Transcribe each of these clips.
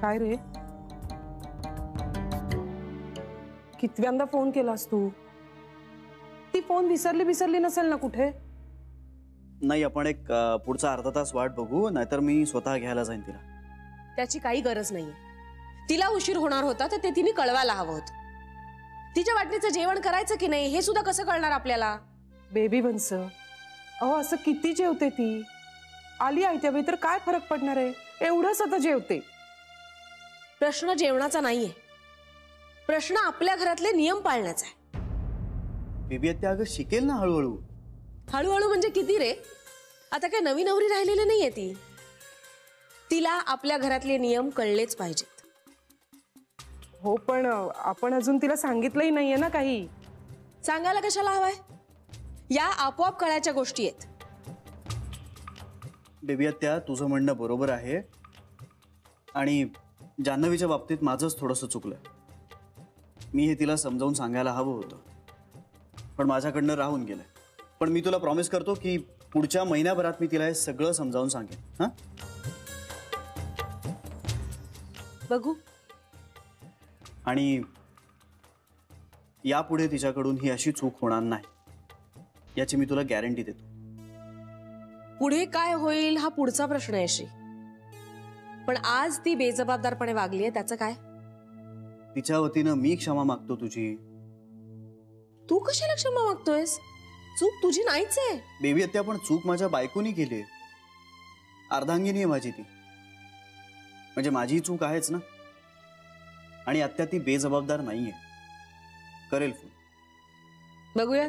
काय रे, कितव्यांदा फोन केलास तू? ती फोन विसरली नसेल ना कुठे? नाही, आपण एक पुढचा अर्धा तास वाट बघू, नाहीतर मी स्वतः घ्यायला जाईन तिला. त्याची काही गरज नाहीये. तिला उशीर होणार होता तर ते तिने कळवायला हवं होतं. तिच्या वाटणीचं जेवण करायचं की नाही हे सुद्धा कसं कळणार आपल्याला? बेबी वंस, अहो असं किती जेवते ती? आली आहे त्यावेळी तर काय फरक पडणार आहे? एवढंच आता जेवते. प्रश्न जेवणाचा नाहीये, प्रश्न आपल्या घरातले नियम पाळण्याचा आहे. बेबी आत्या अगं शिकेल ना हळूहळू. हळूहळू म्हणजे किती रे? आता काय नवी नवरी राहिलेली नाहीये ती. तिला आपल्या घरातले नियम कळलेच पाहिजेत. हो, पण आपण अजून तिला सांगितलंही नाहीये ना काही. सांगायला कशाला हवाय? या आपोआप कळायच्या गोष्टी आहेत. बेबी आत्या, तुझं म्हणणं बरोबर आहे आणि जान्हवीच्या बाबतीत माझंच थोडंसं चुकलं. मी हे तिला समजावून सांगायला हवं होतं, पण माझ्याकडनं राहून गेलंय. पण मी तुला प्रॉमिस करतो की पुढच्या महिन्याभरात मी तिला हे सगळं समजावून सांगेन. हां, बघू. आणि यापुढे तिच्याकडून ही अशी चूक होणार नाही याची मी तुला गॅरंटी देतो. पुढे काय होईल हा पुढचा प्रश्न आहे श्री. पण आज ती बेजबाबदारपणे वागली आहे त्याचं काय? तिच्या वतीनं मी क्षमा मागतो तुझी. तू कशाला क्षमा मागतोयस? चूक तुझी नाहीच आहे. बेबी आत्या, पण चूक माझ्या बायकोनी केली. अर्धांगिनी आहे माझी ती, म्हणजे माझी चूक आहेच ना. आणि आत्या ती बेजबाबदार नाहीये. करेल फोन. बघूया.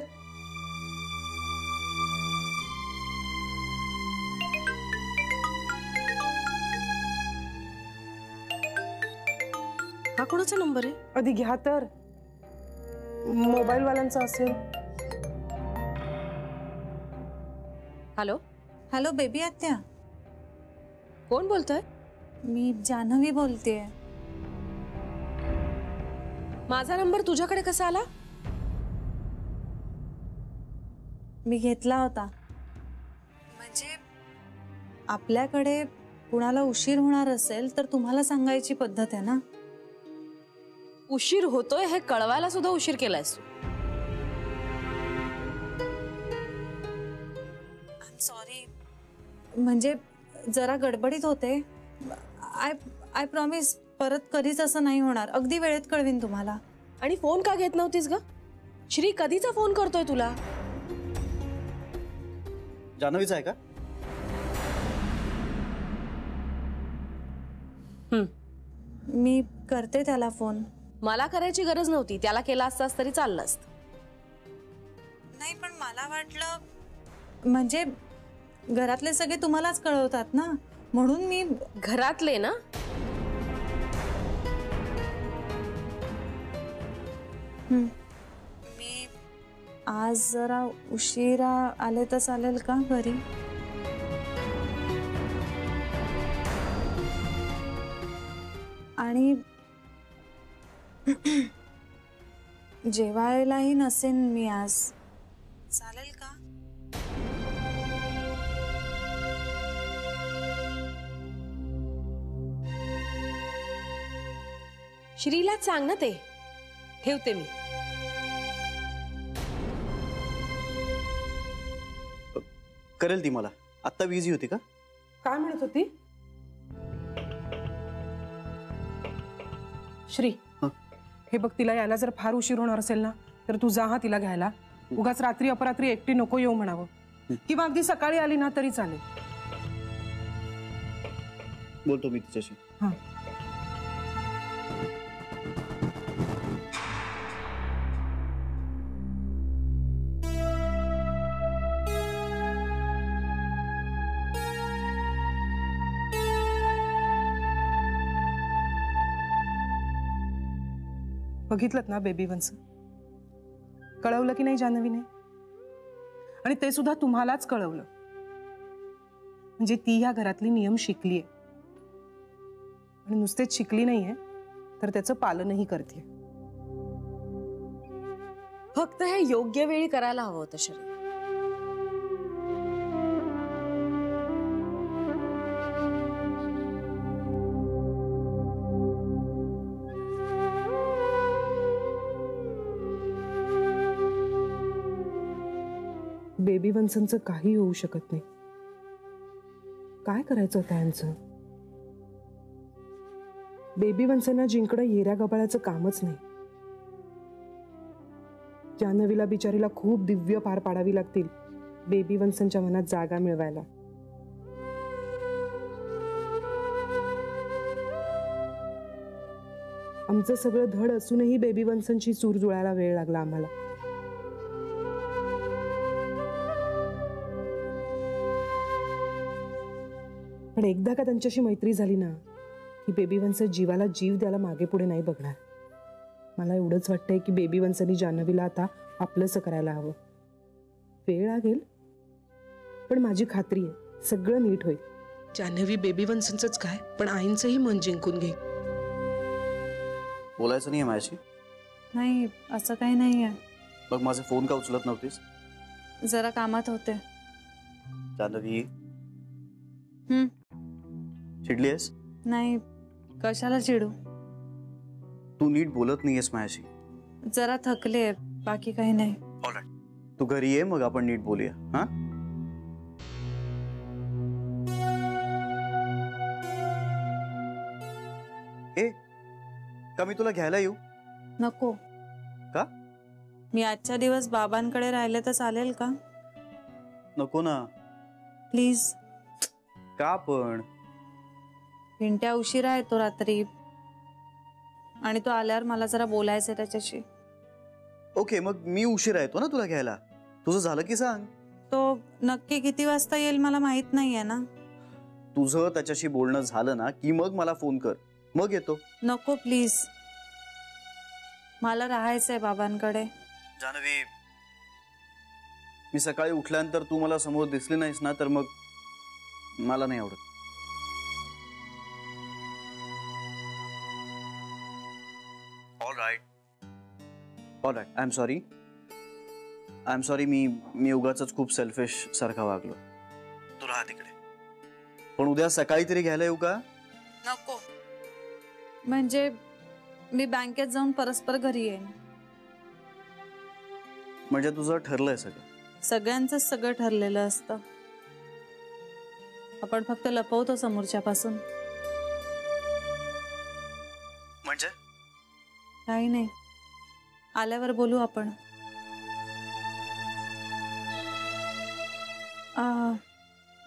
हा कोणाचा नंबर आहे? आधी घ्या तर, मोबाईल वाल्यांचा असेल. हॅलो. हॅलो बेबी आत्या, कोण बोलतोय? मी जान्हवी बोलतेय. माझा नंबर तुझ्याकडे कसा आला? मी घेतला होता. म्हणजे आपल्याकडे कुणाला उशीर होणार असेल तर तुम्हाला सांगायची पद्धत आहे ना. उशीर होतोय हे कळवायला सुद्धा उशीर केलायस तू. सॉरी, म्हणजे जरा गडबडीत होते. आय प्रॉमिस परत कधीच असं नाही होणार. अगदी वेळेत कळवीन तुम्हाला. आणि फोन का घेत नव्हतीस ग? श्री कधीचा फोन करतोय तुला? जान्हवीचा आहे का? मी करते त्याला फोन. मला करायची गरज नव्हती, त्याला केला असतास तरी चाललं असतं. नाही, पण मला वाटलं म्हणजे घरातले सगळे तुम्हालाच कळवतात ना, म्हणून मी. घरातले ना? मी आज जरा उशिरा आले तर चालेल का घरी? आणि जेवायलाही नसेन मी आज. चालेल का? श्रीलाच सांग ना ते. ठेवते मी. करेल ती मला. आत्ता बिझी होती का? काय म्हणत होती? श्री, हे बघ, तिला यायला जर फार उशीर होणार असेल ना तर तू जा हा तिला घ्यायला. उगाच रात्री अपरात्री एकटी नको येऊ म्हणावं, किंवा अगदी सकाळी आली ना तरी चालेल. बोलतो मी तिच्याशी. हां. बघितलं ना बेबी वंस, कळवलं की नाही जान्हवीने? आणि ते सुद्धा तुम्हालाच कळवलं. म्हणजे ती ह्या घरातली नियम शिकलीये, आणि नुसतेच शिकली नाहीये तर त्याचं पालनही करते. फक्त हे योग्य वेळी करायला हवं होतं श्री. बेबी वन्सनचं काही होऊ शकत नाही. काय करायचं होतं यांचं? बेबी वन्सना जिंकणं येऱ्या गबाळाचं कामच नाही. जान्हवीला बिचारीला खूप दिव्य पार पाडावी लागतील बेबी वन्सनच्या मनात जागा मिळवायला. आमचं सगळं धड असूनही बेबी वन्सनची चूर जुळायला वेळ लागला आम्हाला. पण एकदा का त्यांच्याशी मैत्री झाली ना की बेबी वन्स जीवाला जीव द्यायला मागे पुढे नाही बघणार. मला एवढंच वाटतंय की बेबी वन्सनी जान्हवीला आता आपलंसं करायला हवं. वेळ लागेल पण माझी खात्री आहे सगळं नीट होईल. जान्हवी बेबी वन्सनचंच काय पण आईंचंही मन जिंकून घेईल. बोलायचं नाही माझ्याशी? नाही, असं काही नाही आहे. मग माझे फोन का उचलत नव्हतीस? जरा कामात होते. जान्हवी, हम्म. चिडली आहेस? नाही, कशाला चिडू? तू नीट बोलत नाहीयेस माझ्याशी. जरा थकले, बाकी काही नाही. तू घरी ये मग आपण नीट बोलूया. हा, ए का मी तुला घ्यायला येऊ? नको. का? मी आजच्या दिवस बाबांकडे राहिले तर चालेल का? नको ना. प्लीज. का पण? पिंट्या उशिरा येतो रात्री आणि तो आल्यावर मला जरा बोलायचंय त्याच्याशी. ओके, मग मी उशिरा येतो ना तुला घ्यायला. तुझं झालं की सांग. तो नक्की किती वाजता येईल मला माहित नाहीये ना. तुझं त्याच्याशी बोलणं झालं ना की मग मला फोन कर, मग येतो. नको प्लीज, मला राहायचंय बाबांकडे. जान्हवी, मी सकाळी उठल्यानंतर तू मला समोर दिसली नाहीस ना तर मग मला नाही आवडत. All right, I am sorry. मी उगाचच खूप सेल्फिश सारखा वागलो. तू राहा तिकडे. पण उद्या सकाळी तरी घ्यायला येऊ का? नको. म्हणजे मी बँकेत जाऊन परस्पर घरी येईन. म्हणजे तुझं ठरलंय सगळं? सगळ्यांचं सगळं ठरलेलं असतं, आपण फक्त लपवतो समोरच्यापासून. म्हणजे काही नाही, आल्यावर बोलू आपण.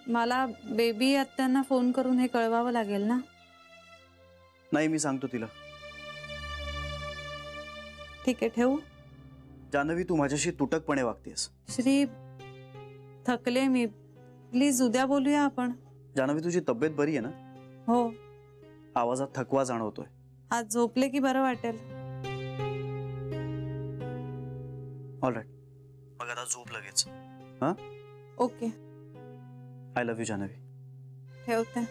मला बेबी आत्यांना फोन करून हे कळवावं लागेल ना? नाही, मी सांगतो तिला. ठीक आहे, ठेवू? जान्हवी, तू माझ्याशी तुटकपणे वागतेस. श्री, थकले मी, प्लीज उद्या बोलूया आपण. जान्हवी, तुझी तब्येत बरी आहे ना? हो. आवाजात थकवा जाणवतोय. आज झोपले की बरं वाटेल. ऑलराईट, मग आता झोप लगेच. हा, okay. I love you Janhavi. ठेवते.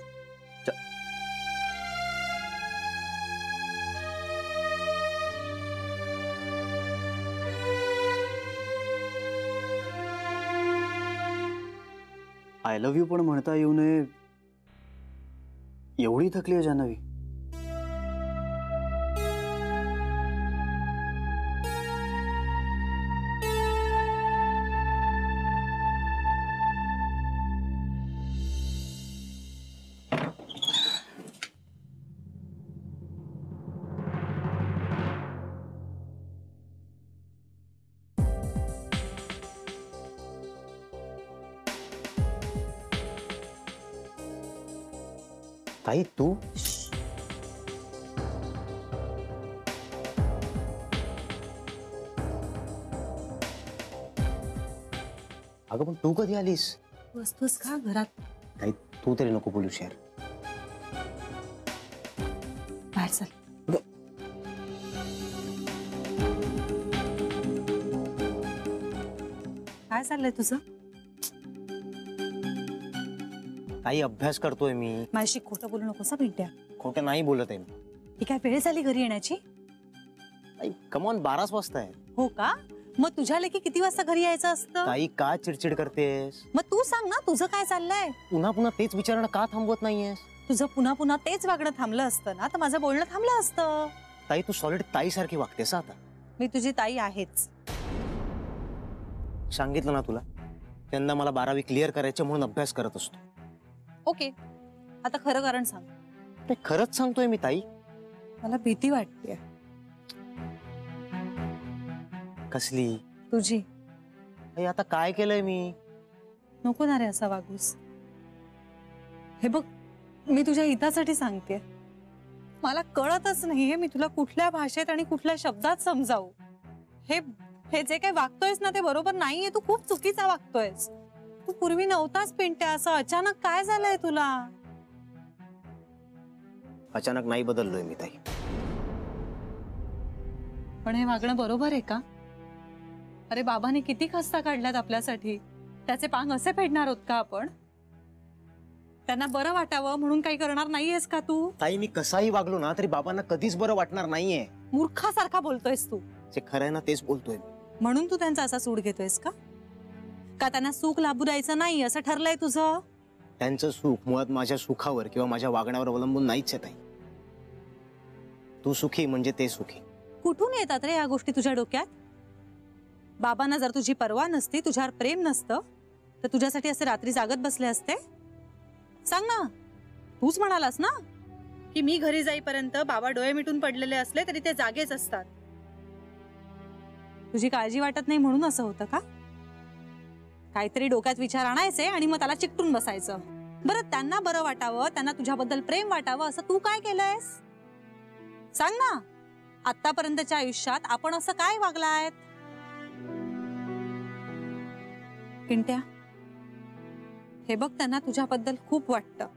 आय लव्ह यू पण म्हणता येऊ नये एवढी थकली आहे जान्हवी? ताई, तू? अगं पण तू कधी आलीस? वस्तूस का घरात? ताई, तू तरी नको बोलूस यार. बाहेर चल. काय चाललंय तुझं? ताई, अभ्यास करतोय मी. माझ्याशी खोटं बोलू नकोस पिंट्या. खोटं नाही बोलत आहे मी. ही काय वेळ झाली घरी येण्याची? ताई, कमॉन, 12 वाजता आहे. हो का? मग तुझ्या लेकी किती वाजता घरी यायचं असतं? ताई, का चिडचिड करतेस? मग तू सांग ना, तुझं काय चाललंय? पुन्हा पुन्हा तेच विचारणं का थांबवत नाहीयेस? तुझं पुन्हा पुन्हा तेच वागणं थांबलं असतं ना तर माझं बोलणं थांबलं असतं. ताई, तू सॉलिड ताई सारखी वागतेस आता. मी तुझी ताई आहेच. सांगितलं ना तुला. त्यांना मला 12वी क्लिअर करायचे म्हणून अभ्यास करत असतो. ओके, आता खरं कारण सांग. ते खरंच सांगतोय मी ताई. मला भीती वाटते. कसली? तुझी. आई, आता काय केलंय मी? नको ना रे असा वागूस. हे बघ, मी तुझ्या हितासाठी सांगते. मला कळतच नाहीये मी तुला कुठल्या भाषेत आणि कुठल्या शब्दात समजावू. हे हे जे काही वागतोयस ना ते बरोबर नाहीये. तू खूप चुकीचा वागतोयस. तू पूर्वी नव्हताच पिंट्या. असं अचानक काय झालंय तुला? अचानक नाही बदललोय मी ताई. पण हे वागणं बरोबर आहे का? अरे बाबांनी किती खस्ता काढल्यात आपल्यासाठी. त्याचे पांग असे फेडणार आहोत का आपण? त्यांना बरं वाटावं म्हणून काही करणार नाहीयेस का तू? ताई, मी कसाही वागलो ना तरी बाबांना कधीच बरं वाटणार नाहीये. मूर्खासारखा बोलतोयस तू. जे खरंय ना तेच बोलतोय मी. म्हणून तू त्यांचा असा सूड घेतोयस का? का त्यांना सुख लाभू द्यायचं नाही असं ठरलंय तुझं? त्यांचं सुख मुळात माझ्या सुखावर किंवा माझ्या वागण्यावर अवलंबून नाहीच आहे ताई. तू सुखी म्हणजे ते सुखी. कुठून येतात रे या गोष्टी तुझ्या डोक्यात? बाबांना जर तुझी पर्वा नसती, तुझ्यावर प्रेम नसतं, तर तुझ्यासाठी असे रात्री जागत बसले असते? सांग ना. तूच म्हणालास ना की मी घरी जाईपर्यंत बाबा डोळे मिटून पडलेले असले तरी ते जागेच असतात. तुझी काळजी वाटत नाही म्हणून असं होतं का? काहीतरी डोक्यात विचार आणायचे आणि मग त्याला चिकटून बसायचं. बरं, त्यांना बरं वाटावं, त्यांना तुझ्याबद्दल प्रेम वाटावं असं तू काय केलंयस? सांग ना. आतापर्यंतच्या आयुष्यात आपण असं काय वागलाय? पिंट्या, हे बघ, त्यांना तुझ्याबद्दल खूप वाटतं.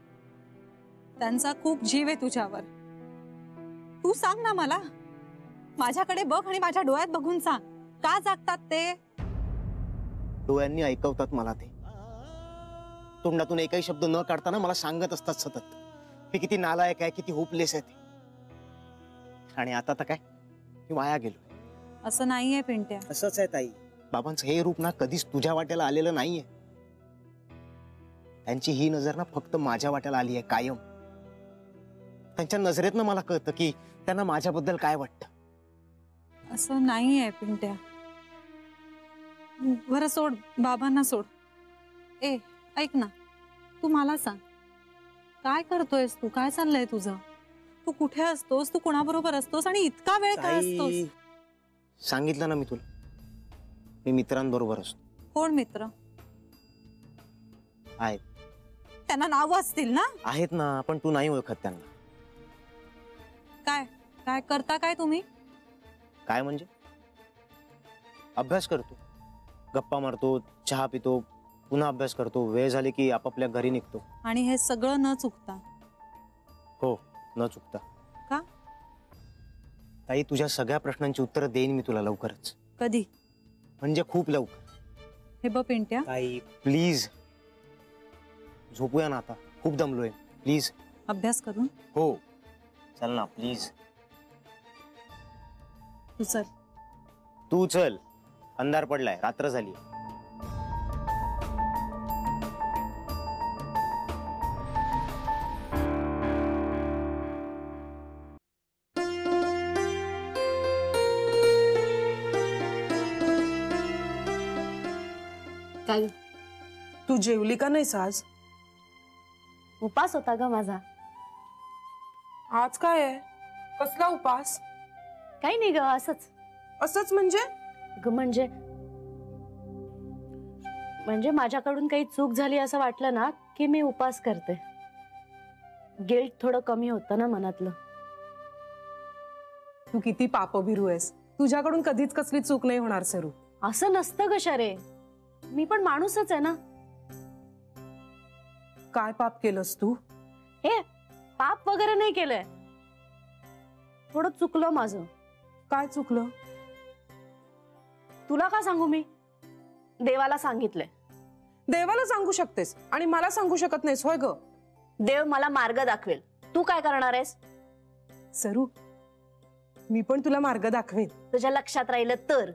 त्यांचा खूप जीव आहे तुझ्यावर. तू सांग ना मला. माझ्याकडे बघ आणि माझ्या डोळ्यात बघून सांग, का जागतात ते? डोळ्यांनी ऐकवतात मला ते. तोंडातून एकही शब्द न काढताना मला सांगत असतात सतत हे किती नालायक आहे, किती होपलेस आहे ते. आणि आता तर काय, मी वाया गेलो. असं नाहीये पिंट्या. असंच आहे ताई. बाबांचं हे रूप ना कधीच तुझ्या वाट्याला आलेलं नाहीये. त्यांची ही नजर ना फक्त माझ्या वाट्याला आली आहे कायम. त्यांच्या नजरेतनं मला कळतं की त्यांना माझ्याबद्दल काय वाटतं. असं नाहीये पिंट्या. बरं सोड, बाबांना सोड. ऐक ना, तू मला सांग, काय करतोयस तू? काय चाललंय तुझं? तू कुठे असतोस? तू कुणाबरोबर असतोस? आणि इतका वेळ काय असतोस? सांगितलं ना मी तुला, मी मित्रांबरोबर असतो. कोण मित्र आहेत? त्यांना नावं असतील ना? आहेत ना, पण तू नाही ओळखत त्यांना. काय काय करता काय तुम्ही? काय म्हणजे? अभ्यास करतो, गप्पा मारतो, चहा पितो, पुन्हा अभ्यास करतो. वेळ झाली की आपापल्या घरी निघतो. आणि हे सगळं न चुकता? हो, न चुकता. का? ताई, तुझ्या सगळ्या प्रश्नांची उत्तरं देईन मी तुला लवकरच. कधी? म्हणजे खूप लवकर. हे बघ पिंट्या, ताई प्लीज झोपूया ना आता. खूप दमलोय. प्लीज. अभ्यास करून हो, चल ना प्लीज. तू चल. तू चल. अंधार पडलाय, रात्र झाली. काय तू जेवली का नाहीस आज? उपास होता ग माझा. आज काय आहे? कसला उपास? काही नाही ग, असंच. असंच म्हणजे? ग म्हणजे माझ्याकडून काही चूक झाली असं वाटलं ना की मी उपास करते. गिल्ट थोडं कमी होतं ना मनातलं. तू किती पापभिरू आहेस. तुझ्याकडून कधीच कसली चूक नाही होणार सरू. असं नसतं ग शरे, मी पण माणूसच आहे ना. काय पाप केलंस तू? हे पाप वगैरे नाही केलंय, थोडं चुकलं माझं. काय चुकलं? तुला का सांगू? मी देवाला सांगितलंय. देवाला सांगू शकतेस आणि मला सांगू शकत नाहीस होय ग? देव मला मार्ग दाखवेल, तू काय करणार आहेस? सरू, मी पण तुला मार्ग दाखवेन. तुझ्या लक्षात राहिलं तर.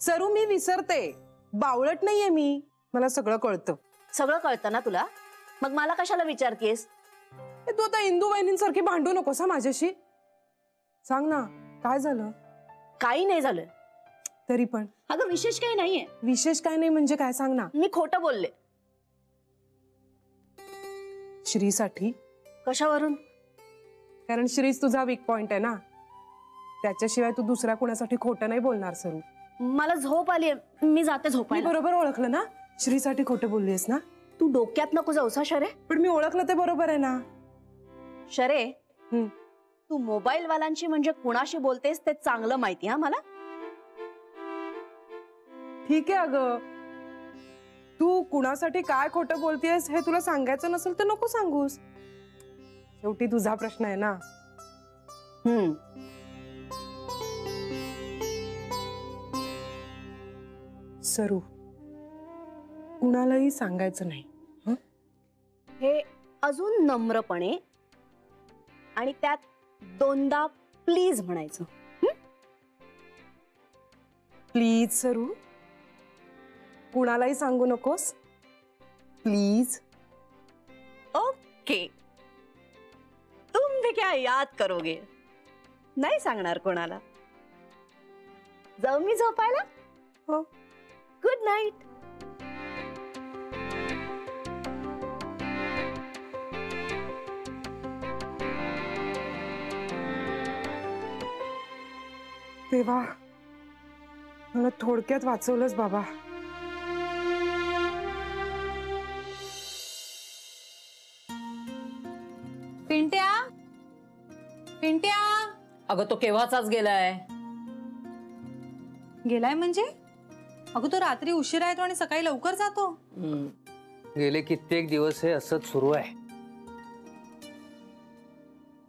सरू, मी विसरते. बावळट नाहीये मी. मला सगळं कळतं. सगळं कळतं ना तुला? मग मला कशाला विचारतेस? तू आता इंदू वहिनींसारखी भांडू नकोस हा माझ्याशी. सांग ना, काय झालं? काही नाही झालं. तरी पण अगं विशेष काही नाहीये. विशेष काय नाही म्हणजे काय सांग ना. मी खोटं बोलले. श्रीसाठी. कशावरून? कारण श्रीच तुझा वीक पॉइंट आहे ना. त्याच्याशिवाय तू दुसऱ्या कुणासाठी खोटं नाही बोलणार सरू. मला झोप आली, मी जाते मी झोपायला. बरोबर ओळखलं ना. श्रीसाठी खोटं बोललीस ना. तू डोक्यात नको जाऊसा शरे. पण मी ओळखलं ते बरोबर आहे ना. शरे, हम्म. तू मोबाईल वाल्यांशी म्हणजे कुणाशी बोलतेस ते चांगलं माहिती हा मला. ठीक आहे अगं, तू कुणासाठी काय खोटं बोलतेस हे तुला सांगायचं नसेल तर नको सांगूस. शेवटी तुझा प्रश्न आहे ना. सरू, कुणालाही सांगायचं नाही. हं? हे अजून नम्रपणे आणि त्यात दोनदा प्लीज म्हणायचं. प्लीज सरू, कुणालाही सांगू नकोस प्लीज. ओके, तुम भी क्या याद करोगे. नाही सांगणार कोणाला. जाऊ मी झोपायला. हो. Good night. तेव्हा मला थोडक्यात वाचवलंस बाबा. पिंट्या, पिंट्या. अगं तो केव्हाचाच गेलाय. गेलाय म्हणजे? अगं तो रात्री उशिरा येतो आणि सकाळी लवकर जातो. गेले कित्येक दिवस हे असंच सुरू आहे.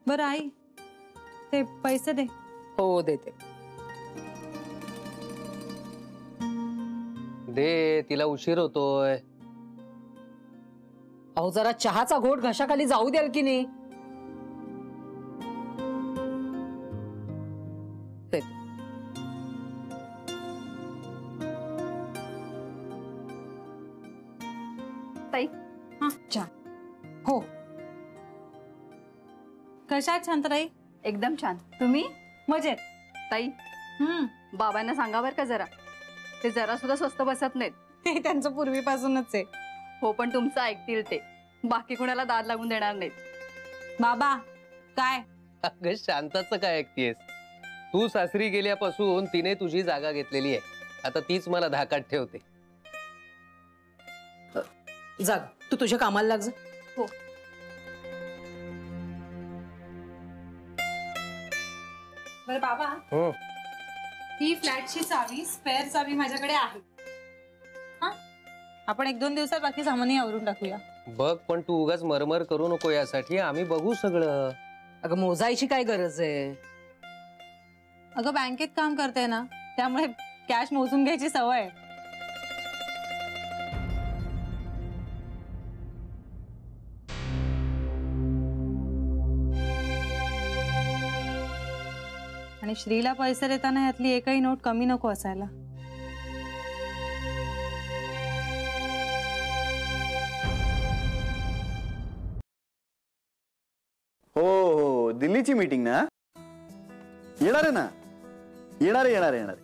बरं आई, ते पैसे दे. हो देते. दे, तिला उशीर होतोय. अहो जरा चहाचा घोट घशाखाली जाऊ द्याल की नाही. देते. ताई, हा चहा. हो. कशात शांतराई? एकदम छान. तुम्ही? मजेत. ताई, बाबांना सांगा बरं का जरा. ते जरा सुद्धा स्वस्त बसत नाहीत. हे त्यांचं पूर्वीपासूनच आहे. हो, पण तुमचं ऐकतील ते. बाकी कोणाला दाद लागून देणार नाहीत. बाबा काय? अगं शांताचं काय ऐकतेस? तू सासरी गेल्यापासून तिने तुझी जागा घेतलेली आहे. आता तीच मला धाकात ठेवते. जा तू तुझ्या कामाला लाग जा. हो. बरं बाबा, ही फ्लॅटची चावी, स्पेअर चावी माझ्याकडे आहे. हा, आपण 1-2 दिवसात बाकी सामानही आवरून टाकूया. बघ, पण तू उगाच मरमर करू नको. यासाठी आम्ही बघू सगळं. अगं मोजायची काय गरज आहे. अगं बँकेत काम करते ना, त्यामुळे कॅश मोजून घ्यायची सवय आहे. आणि श्रीला पैसे देताना यातली एकही नोट कमी नको असायला. हो हो, दिल्लीची मीटिंग ना. येणार आहे ना. येणार.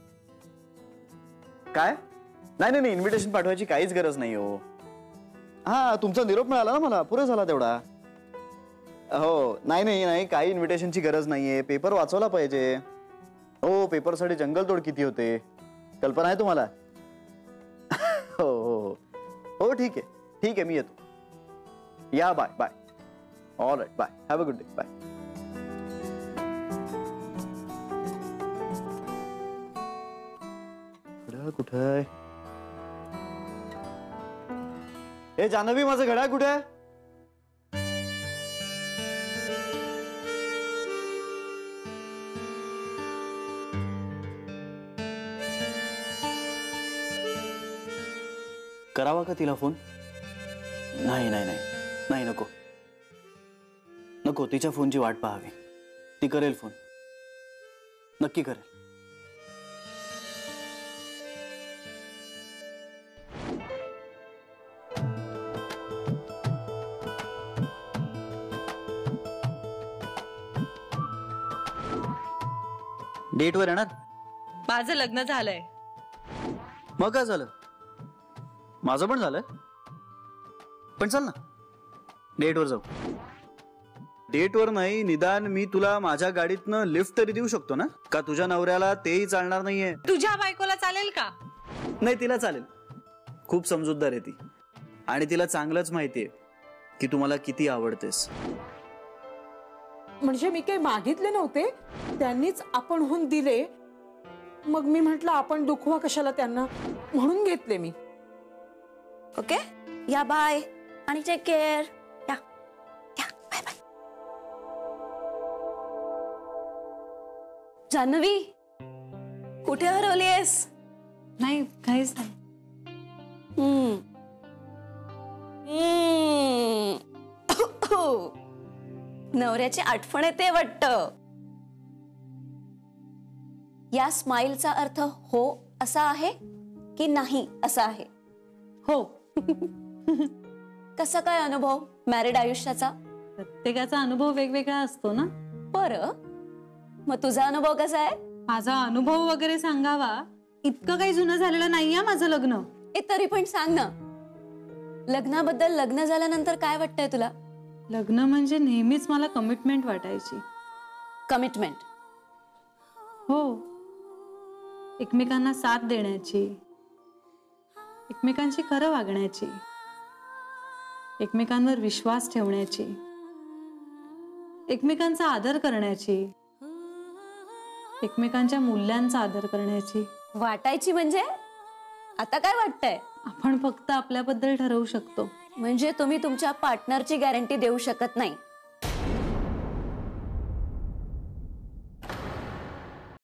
काय? नाही, इन्व्हिटेशन पाठवायची काहीच गरज नाही हो. हा, तुमचा निरोप मिळाला ना मला, पुरे झाला तेवढा. हो, नाही, काही इन्व्हिटेशनची गरज नाहीये. पेपर वाचवला पाहिजे. हो, पेपरसाठी जंगलतोड किती होते कल्पना आहे तुम्हाला. हो, ठीक आहे, मी येतो. या, bye. All right, bye. Have a good day. Bye. कुठं आहे? हे जान्हवी, माझं घड्याळ कुठे आहे? करावा का तिला फोन? नाही, नको. तिच्या फोनची वाट पाहावी. ती करेल फोन, नक्की करेल. डेटवर येणार? माझं लग्न झालंय. मग काय झालं? माझं पण झालंय. पण चल ना डेटवर जाऊ. डेटवर नाही, निदान मी तुला माझ्या गाडीतनं लिफ्ट तरी देऊ शकतो ना? का तुझ्या नवऱ्याला तेही चालणार नाहीये? तुझ्या बायकोला चालेल का? नाही, तिला चालेल. खूप समजूतदार आहे ती आणि तिला चांगलंच माहितीये की तुम्हाला किती आवडतेस. म्हणजे मी काही मागितले नव्हते, त्यांनीच आपणहून दिले. मग मी म्हटलं आपण दुखवा कशाला त्यांना, म्हणून घेतले मी. ओके, या बाय आणि टेक केअर. या या बाय बाय. जान्हवी, कुठे हरवलीयस? नाही, काहीच नाही. नवऱ्याची आठवण येते वाटतं. या स्माइलचा अर्थ हो असा आहे की नाही असा आहे? हो. कसा काय अनुभव मॅरिड आयुष्याचा? प्रत्येकाचा अनुभव वेगवेगळा असतो ना. बरं, मग तुझा अनुभव कसा आहे? माझा अनुभव वगैरे सांगावा इतकं काही जुनं झालेलं नाहीये माझं लग्न. तरी पण सांग ना, लग्नाबद्दल. लग्न झाल्यानंतर काय वाटतंय तुला? लग्न म्हणजे नेहमीच मला कमिटमेंट वाटायची. कमिटमेंट? हो, एकमेकांना साथ देण्याची, एकमेकांशी खरं वागण्याची, एकमेकांवर विश्वास ठेवण्याची, एकमेकांचा आदर करण्याची, एकमेकांच्या मूल्यांचा आदर करण्याची. वाटायची म्हणजे आता काय वाटतंय? आपण फक्त आपल्याबद्दल ठरवू शकतो. म्हणजे तुम्ही तुमच्या पार्टनरची गॅरंटी देऊ शकत नाही.